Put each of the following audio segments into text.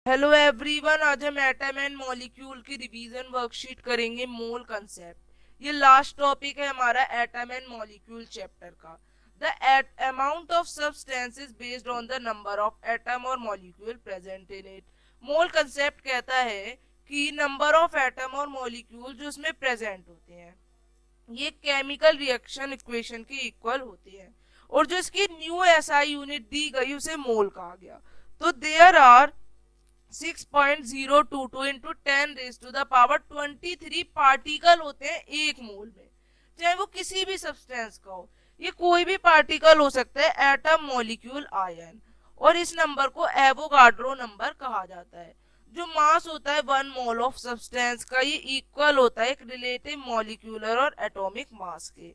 Hello everyone, आज हम atom and molecule की रिवीजन वर्कशीट करेंगे। मोल कंसेप्ट ये लास्ट टॉपिक है हमारा एटम एंड मॉलिक्यूल चैप्टर का। The amount of substance is based on the number of atom और molecule present in it. Mole concept कहता है कि नंबर ऑफ एटम और मॉलिक्यूल जो उसमें प्रेजेंट होते हैं ये केमिकल रिएक्शन इक्वेशन के इक्वल होते हैं, और जो इसकी न्यू एसआई यूनिट दी गई उसे मोल कहा गया। तो there are 6.022 into 10 raise to the power 23 particle होते हैं एक मोल में, चाहे वो किसी भी सब्सटेंस का हो। ये कोई भी पार्टिकल हो सकता है, एटम, मॉलिक्यूल, आयन। और इस नंबर को एवोगाड्रो नंबर कहा जाता है। जो मास होता है वन मोल ऑफ सब्सटेंस का, ये इक्वल होता है एक रिलेटिव मॉलिक्यूलर और एटॉमिक मास के।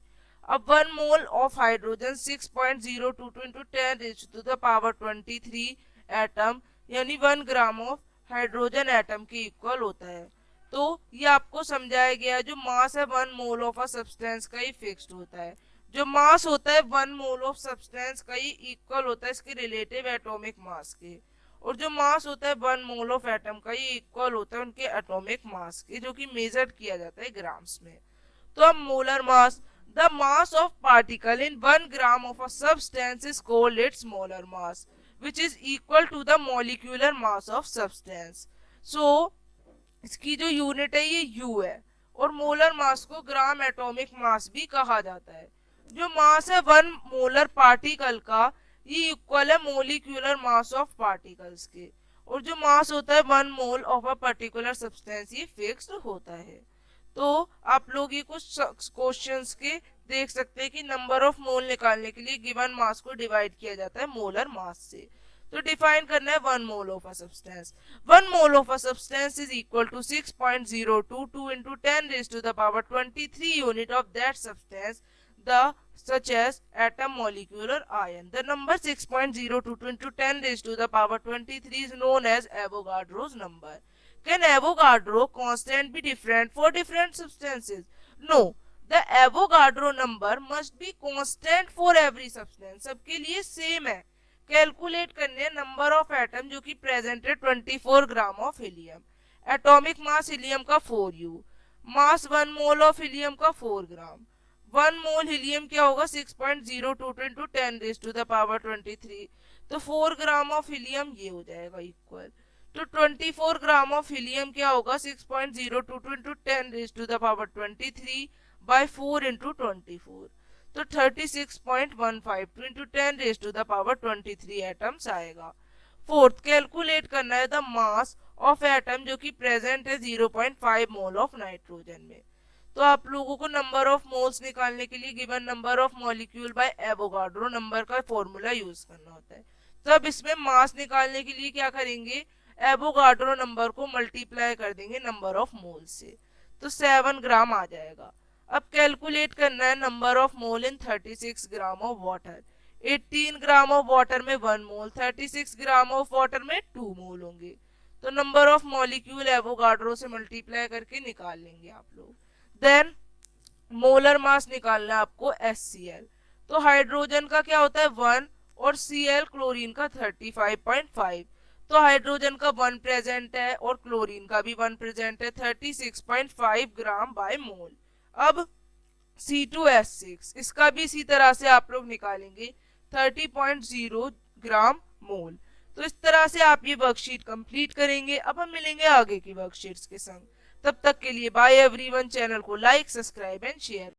अब one mole of hydrogen 6.022 into 10 raise to the power 23 atom यानी 1 ग्राम ऑफ हाइड्रोजन एटम के इक्वल होता है। तो ये आपको समझाया गया, जो मास है one mole of a substance का ही फिक्स्ड होता है। जो मास होता है वन मोल ऑफ सब्सटेंस का ही इक्वल होता है इसके रिलेटिव एटॉमिक मास के। और जो मास होता है वन मोल ऑफ एटम का ही इक्वल होता है उनके एटॉमिक मास के, जो कि मेजर किया जाता है ग्राम्स में। तो अब molar mass, the mass of particle in 1 gram of a substance is called its molar mass which is equal to the molecular mass of substance. So इसकी जो यूनिट है ये U है, और मोलर मास को ग्राम एटॉमिक मास भी कहा जाता है। जो मास है वन मोलर पार्टिकल का ये इक्वल है मोलिक्यूलर मास ऑफ पार्टिकल्स के। और जो मास होता है one mole of a particular substance ये फिक्स्ड होता है। तो आप लोग ये कुछ क्वेश्चंस के देख सकते हैं कि नंबर ऑफ मोल निकालने के लिए गिवन मास को डिवाइड किया जाता है मोलर मास से। तो डिफाइन करना है one mole of a substance. One mole of a substance is equal to 6.022 into 10 raised to the power 23 unit of that substance, the such as atom, molecule or ion. The number 6.022 into 10 raised to the power 23 is known as Avogadro's number. Can Avogadro constant be different for different substances? No. The Avogadro number must be constant for every substance. सबके लिए same है। Calculate करने number of atom जो कि present है 24 gram of helium. Atomic mass helium का 4u। Mass one mole of helium का 4 gram. One mole helium क्या होगा 6.022 into 10 raise to the power 23। तो 4 ग्राम ऑफ हीलियम ये हो जाएगा इक्वल। तो 24 ग्राम ऑफ हीलियम क्या होगा 6.022 into 10 raise to the power 23 by 4 into 24। तो 36.152 into 10 raise to the power 23 atoms आएगा। फोर्थ, कैलकुलेट करना है द मास ऑफ एटम जो कि प्रेजेंट है 0.5 मोल ऑफ नाइट्रोजन में। तो आप लोगों को नंबर ऑफ मोल्स निकालने के लिए given number of molecule by Avogadro number का फॉर्मूला यूज करना होता है। तो अब इसमें मास निकालने के लिए क्या करेंगे, एवोगाड्रो नंबर को मल्टीप्लाई कर देंगे नंबर ऑफ मोल से, तो 7 ग्राम आ जाएगा। अब कैलकुलेट करना है number of mole in 36 gram of water. 18 gram of water में 1 मोल, 36 ग्राम ऑफ वाटर में 2 मोल होंगे। तो नंबर ऑफ मॉलिक्यूल एवोगाड्रो से मल्टीप्लाई करके निकाल लेंगे आप लोग। देन मोलर मास निकालना है आपको HCl। तो हाइड्रोजन का क्या होता है 1 और Cl क्लोरीन का 35.5। तो हाइड्रोजन का 1 प्रेजेंट है और क्लोरीन का भी 1 प्रेजेंट है, 36.5 ग्राम बाय मोल। अब C2H6 इसका भी इसी तरह से आप लोग निकालेंगे 30.0 ग्राम मोल। तो इस तरह से आप ये वर्कशीट कंप्लीट करेंगे। अब हम मिलेंगे आगे की वर्कशीट्स के संग। तब तक के लिए बाय एवरीवन। चैनल को लाइक, सब्सक्राइब एंड शेयर।